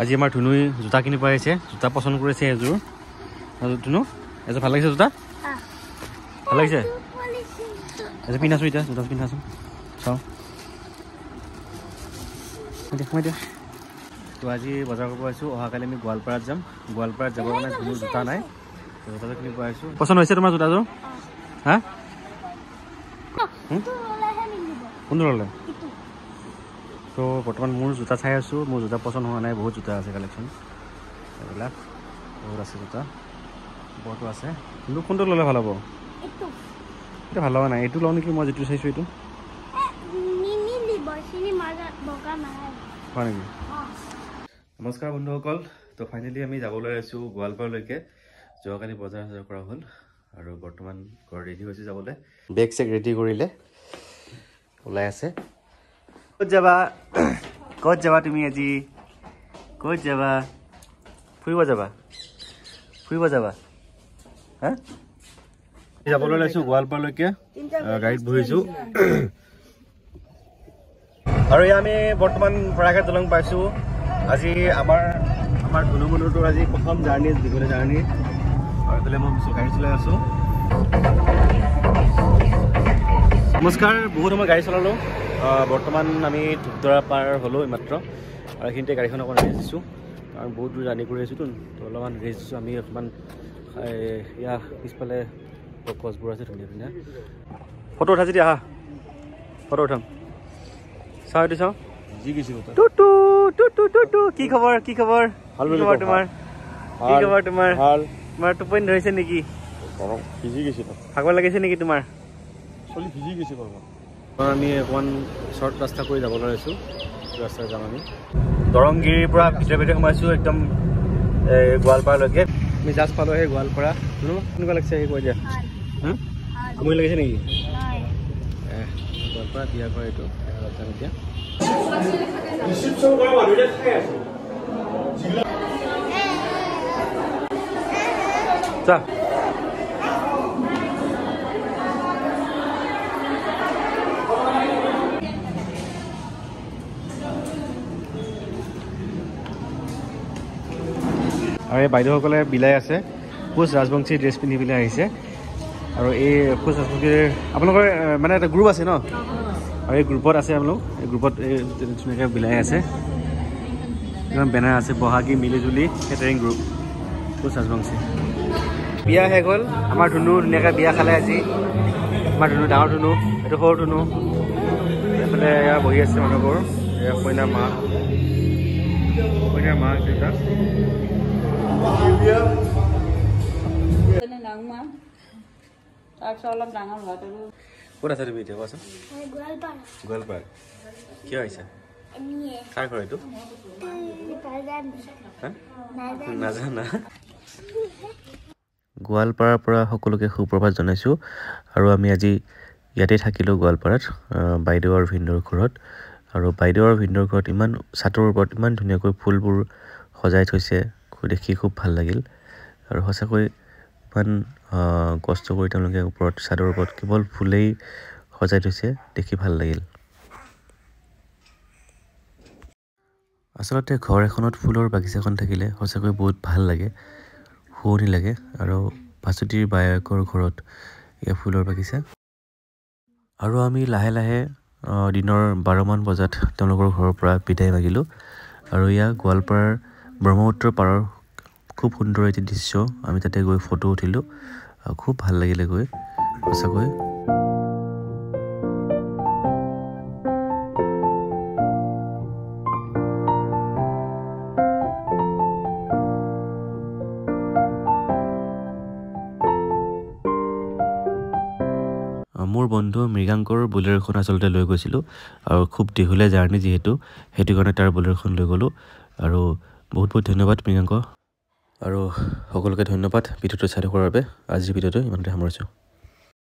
আজি আমাৰ ধুনুই জোতা কিনি পাইছে জোতা পছন্দ কৰিছে এযোৰ ধুনু এযোৰ ভাল লাগিছে জোতা ভাল লাগিছে এযোৰ পিন্ধাছো এতিয়া জোতা পিন্ধাছো চাওঁ সোমাই দিয়া তো আজি বজাৰ কৰিব আহিছোঁ অহাকালি আমি গোৱালপাৰাত যাম গোৱালপাৰাত যাবৰ কাৰণে ধুনুৰ জোতা নাই জোতাযোৰ কিনি পাই আছোঁ পচন্দ হৈছে তোমাৰ জোতাযোৰ হা কোনটো ল'লে তো বৰ্তমান মোৰ জোতা চাই আছোঁ মোৰ জোতা পচন্দ হোৱা নাই বহুত জোতা আছে কালেকশ্যন এইবিলাক বহুত আছে জোতা বহুতো আছে কিন্তু কোনটো ল'লে ভাল হ'ব এইটো ভাল লগা নাই এইটো লওঁ নেকি মই যিটো চাইছোঁ এইটো হয় নেকি নমস্কাৰ বন্ধুসকল তো ফাইনেলি আমি যাবলৈ আছোঁ গোৱালপাৰালৈকে যোৱাকালি বজাৰ চজাৰ কৰা হ'ল আৰু বৰ্তমান ঘৰ ৰেডি হৈছে যাবলৈ বেগ চেগ ৰেডি কৰিলে ওলাই আছে ক'ত যাবা তুমি আজি ক'ত যাবা ফুৰিব যাবা হা যাবলৈ ওলাইছোঁ গোৱালপাৰালৈকে গাড়ীত বহিছোঁ আৰু এয়া আমি বৰ্তমান শৰাইঘাট দলং পাইছোঁ আজি আমাৰ ধুনু মনুৰটোৰ আজি প্ৰথম জাৰ্ণি দীঘলীয়া জাৰ্ণি আৰু এইফালে মই গাড়ী চলাই আছোঁ নমস্কাৰ বহুত সময় গাড়ী চলালোঁ বৰ্তমান আমি ধূপদৰা পাৰ হ'লোঁ এইমাত্ৰ আৰু এইখিনিতে গাড়ীখন অকণ ৰেষ্ট দিছোঁ কাৰণ বহুত দূৰ জাৰ্ণি কৰি আছোঁতো তো অলপমান ৰেষ্ট দিছোঁ আমি অকণমান ইয়াৰ পিছফালে গছবোৰ আছে ধুনীয়া ধুনীয়া ফটো উঠা যদি আহা ফটো উঠাম চাওঁ এইটো চাওঁ যি গৈছোঁ কি খবৰ তোমাৰ টোপনি ধৰিছে নেকি ভাগৰ লাগিছে নেকি তোমাৰ আমি অকণমান শ্বৰ্ট ৰাস্তা কৰি যাবলৈ লৈছোঁ ৰাস্তাত যাম আমি দৰংগিৰিৰ পৰা ভিতৰে সোমাইছোঁ একদম গোৱালপাৰালৈকে আমি জাষ্ট পালোঁ সেই গোৱালপাৰা কেনেকুৱা লাগিছে সেই কৈ দিয়া আমনি লাগিছে নেকি গোৱালপাৰা বিয়া কৰা এইটো যাম এতিয়া চা আৰু এই বাইদেউসকলে বিলাই আছে কোচ ৰাজবংশী ড্ৰেছ পিন্ধি পেলাই আহিছে আৰু এই কোচ ৰাজবংশীৰ আপোনালোকৰ মানে এটা গ্ৰুপ আছে ন আৰু এই গ্ৰুপত আছে আপোনালোক এই গ্ৰুপত ধুনীয়াকৈ বিলাই আছে বেনাৰ আছে বহাগী মিলিজুলি কেটাৰিং গ্ৰুপ কোচ ৰাজবংশী বিয়া শেষ হ'ল আমাৰ ধুনু ধুনীয়াকৈ বিয়া খালে আজি আমাৰ ধুনু ডাঙৰ ধুনু এইটো সৰু ধুনু এইফালে এয়া বহি আছে মানুহবোৰ এয়া কইনাৰ মাক দেউতা ক'ত আছা তুমি এতিয়া কোৱাচোন গোৱালপাৰা কিয় আহিছা কাৰ ঘৰ এইটো নাজানা গোৱালপাৰাৰ পৰা সকলোকে সুপ্ৰভাত জনাইছোঁ আৰু আমি আজি ইয়াতে থাকিলোঁ গোৱালপাৰাত বাইদেউ আৰু ভিনদেউৰ ঘৰত আৰু বাইদেউ আৰু ভিনদেউৰ ঘৰত ইমান ছাতৰ ওপৰত ইমান ধুনীয়াকৈ ফুলবোৰ সজাই থৈছে দেখি খুব ভাল লাগিল আৰু সঁচাকৈ ইমান কষ্ট কৰি তেওঁলোকে ওপৰত ছাদৰ ওপৰত কেৱল ফুলেই সজাই থৈছে দেখি ভাল লাগিল আচলতে ঘৰ এখনত ফুলৰ বাগিচাখন থাকিলে সঁচাকৈ বহুত ভাল লাগে শুৱনি লাগে আৰু ভাস্বতীৰ বায়েকৰ ঘৰত এয়া ফুলৰ বাগিচা আৰু আমি লাহে লাহে দিনৰ 12মান বজাত তেওঁলোকৰ ঘৰৰ পৰা বিদায় মাগিলোঁ আৰু এয়া গোৱালপাৰাৰ ব্ৰহ্মপুত্ৰৰ পাৰৰ খুব সুন্দৰ এটি দৃশ্য আমি তাতে গৈ ফটো উঠিলোঁ খুব ভাল লাগিলে গৈ সঁচাকৈ মোৰ বন্ধু মৃগাংকৰ বুলেৰোখন আচলতে লৈ গৈছিলোঁ আৰু খুব দীঘলীয়া জাৰ্ণি যিহেতু সেইটো কাৰণে তাৰ বুলেৰোখন লৈ গ'লোঁ আৰু বহুত বহুত ধন্যবাদ মৃগাংক আৰু সকলোকে ধন্যবাদ ভিডিঅ'টো চাই থকাৰ বাবে আজিৰ ভিডিঅ'টো ইমানতে সামৰিছোঁ